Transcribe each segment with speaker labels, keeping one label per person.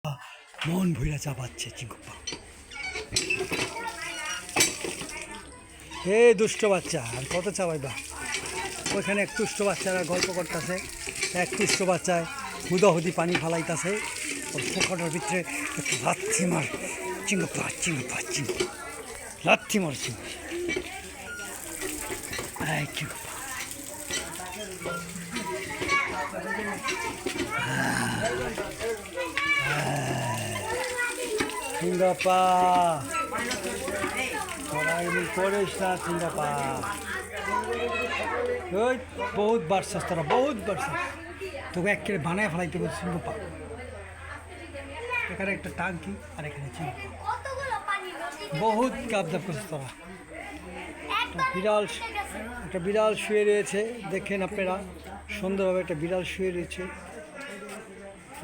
Speaker 1: মন ভুইরা চাপাচ্ছে চিঙ্কুপা। হে দুষ্ট বাচ্চা, আর কত চাপাইবা? ওইখানে এক দুষ্ট বাচ্চারা গল্প করতেছে, এক দুষ্ট বাচ্চায় হুদাহুদি পানি ফালাইতেছে, ওর পোকাটার ভিতরে একটু লাথি মার চিঙ্কুপা চিঙ্কুপা চিঙ্কুপা, লাথি মার চিঙ্কুপা চিঙ্কুপা। চিঙ্গাপা সবাই করিস না চিঙ্গাপা, ওই বহুত বাড়ছাস তোরা, বহুত বাড়ছাস, তোকে একেবারে বানায় ফেলাইতে বলছি চিঙ্গাপা। এখানে একটা টাঙ্কি আর এখানে চিঙ্গাপা, বহুত কাবদাব করছিস তোরা। একটা বিড়াল শুয়ে রয়েছে, দেখেন আপনারা সুন্দরভাবে একটা বিড়াল শুয়ে রয়েছে।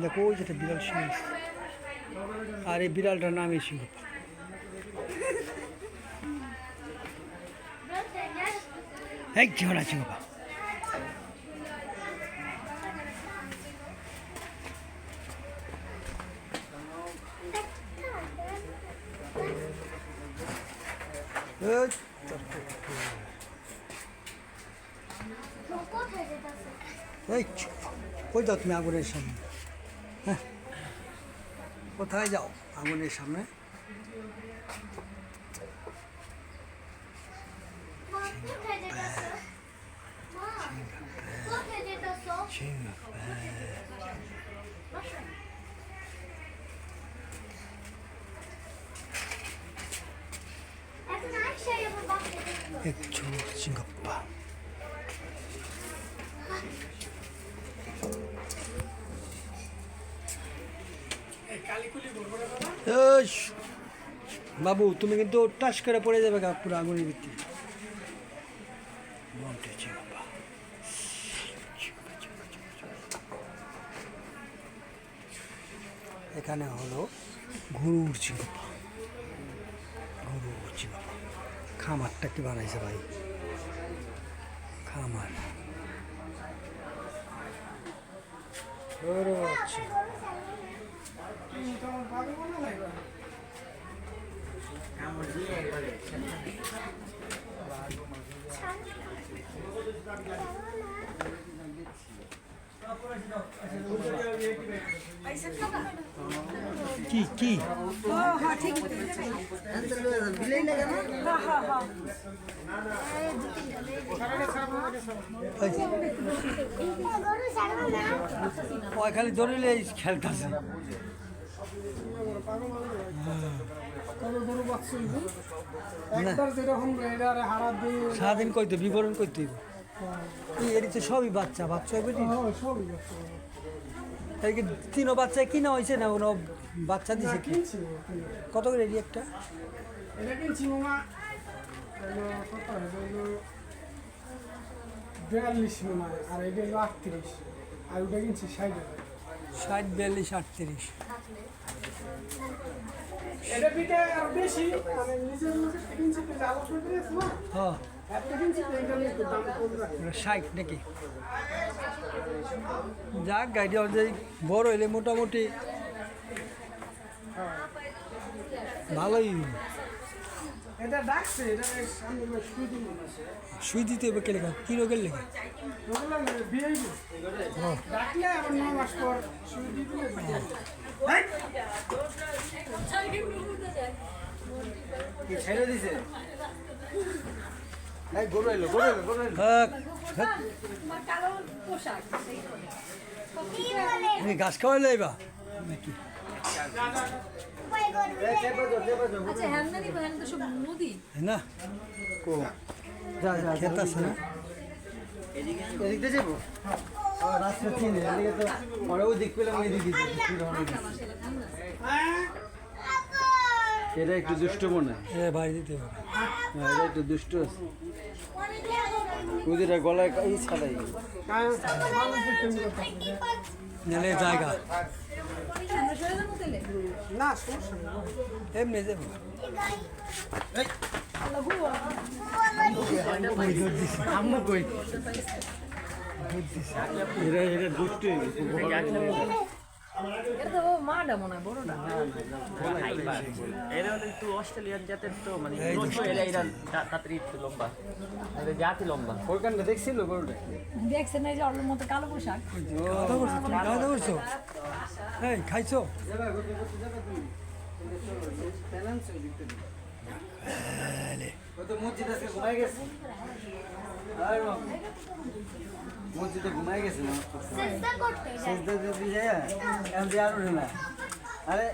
Speaker 1: দেখো ওই যেটা বিড়াল শুয়ে রয়েছে, আর এই বিড়ালটার নামই চিঙ্গাপা। এই কি হলো চিঙ্গাপা? এই কই যাও তুমি আগুনের সামনে? হ্যাঁ, কোথায় যাও আগুনের সামনে? একটু চিঙ্গাপা বাবু, তুমি কিন্তু টাস করে পড়ে যাবে গা পুরো আগুনের ভিতরে। এখানে হলো গরুর চিঙ্গাপা, গরুর চিঙ্গাপা। খামারটা কি বানাইছে ভাই, খামার গরুর চিঙ্গাপা। কি কি খালি দৌড়িলে খেলতেছে। সারাদিন কইতে বিবরণ করতে এদিকে সবই বাচ্চা বাচ্চা এদিকে তিনও বাচ্চা কিনা হয়েছে না, কোনো বাচ্চা দিছে কি? কত করে এটি একটা?
Speaker 2: এটা কিনছি মামা 42 মামা, আর এটা হলো 38, আর ওটা কিনছি 60।
Speaker 1: 60, 42, 38।
Speaker 2: এটা পিঠে আর বেশি, মানে নিজের লোকের কিনছি তো আলোচনা করেছি না।
Speaker 1: হ্যাঁ,
Speaker 2: একটা কিনছি তো এটা নিয়ে দাম কম রাখি।
Speaker 1: 60 নাকি? যাক, গাড়ি অনুযায়ী বড় হইলে মোটামুটি ভালোই।
Speaker 2: এটা ডাকছে, এটা সামনে সুই দিন আছে।
Speaker 1: সুই দিতে হবে কে লেখা? কি রোগের লেখা?
Speaker 2: ওগুলো বিয়ে ডাকলে আবার 9 মাস পর সুই দিয়ে দিলে ছেড়ে দিছে। গরু এলো, গরু এলো, গরু এলো।
Speaker 1: তুমি ঘাস খাওয়াই লাইবা নাকি? না
Speaker 2: যা যা
Speaker 1: খেতে আছে না?
Speaker 2: এদিক দিয়ে যাবো। রাস্তা চিনি, এদিকে তো পরে ওই দিক পেলাম, ওই দিকে এটা একটু দুষ্ট মনে হয়।
Speaker 1: বাড়ি দিতে হবে।
Speaker 2: হ্যাঁ, এটা একটু দুষ্ট আছে। ওদের গলায় এই ছাড়াই
Speaker 1: নেলে জায়গা
Speaker 2: না, সমস্যা
Speaker 1: এমনি যাবো।
Speaker 2: আমরা কই এটা দুষ্ট
Speaker 3: এটা তো মাটা মনে হয় বড়টা।
Speaker 4: এরা হলো একটু অস্ট্রেলিয়ান জাতের তো মানে এরা তাড়াতাড়ি একটু লম্বা এদের জাতি লম্বা
Speaker 2: ওইখানটা দেখছিল গরুটা
Speaker 3: দেখছেন এই যে ওর মতো কালো পোশাক।
Speaker 1: খাওয়া দাওয়া করছো? তুমি খাওয়া দাওয়া করছো? এই খাইছো?
Speaker 2: ও তো মসজিদ আজকে ঘুমাই গেছে আর মসজিদে ঘুমাই গেছে না
Speaker 5: চেষ্টা করতে
Speaker 2: সেজদা যদি যায় এখন যে আর উঠে না আরে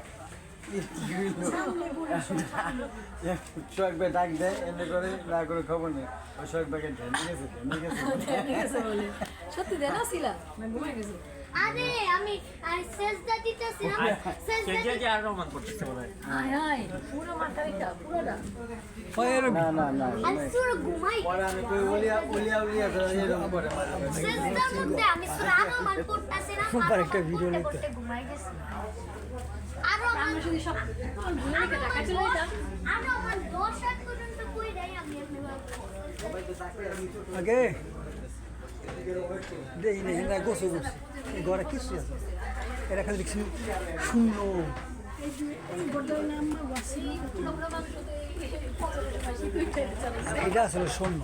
Speaker 2: শোক ভাই ডাক দেয় এমনি করে না করে খবর নেই ওই শোক ভাইকে নিয়ে গেছে
Speaker 3: ঠিক আছে বলে। সত্যি দেনা ছিল না ঘুমাই গেছে।
Speaker 5: আরে আমি চেষ্টা দিতেছিলাম চেষ্টা
Speaker 4: যে আর রহমান করতেছে মনে হয়
Speaker 3: হায় হায় পুরো মাথা এটা পুরোটা।
Speaker 1: পায়ের
Speaker 2: না না না
Speaker 5: আমি সুরা ঘুমাই
Speaker 2: পরে আমি কই উলিয়া উলিয়া উলিয়া এরকম করে
Speaker 5: চেষ্টার মধ্যে আমি সুরা রহমান পড়তেছিলাম
Speaker 1: সুপার একটা ভিডিও
Speaker 5: পড়তে
Speaker 1: লিখতে।
Speaker 5: পড়তে ঘুমাই গেছি আরো
Speaker 3: আমরা শুধু সব ঘুরে রেখে টাকা চলে যেতাম।
Speaker 5: আরো আমার 10 রাত পর্যন্ত কই দেই আমি এমনি
Speaker 1: আগে দেখি না এরা গোসল করছে এই ঘরে কিছু আছে এরা খালি দেখছি শূন্য
Speaker 3: বড়দের নাম ওয়াসিম পুরো মানুষ তো এই ফজরের পাশে দুইটা চলে।
Speaker 1: এটা আসলে শূন্য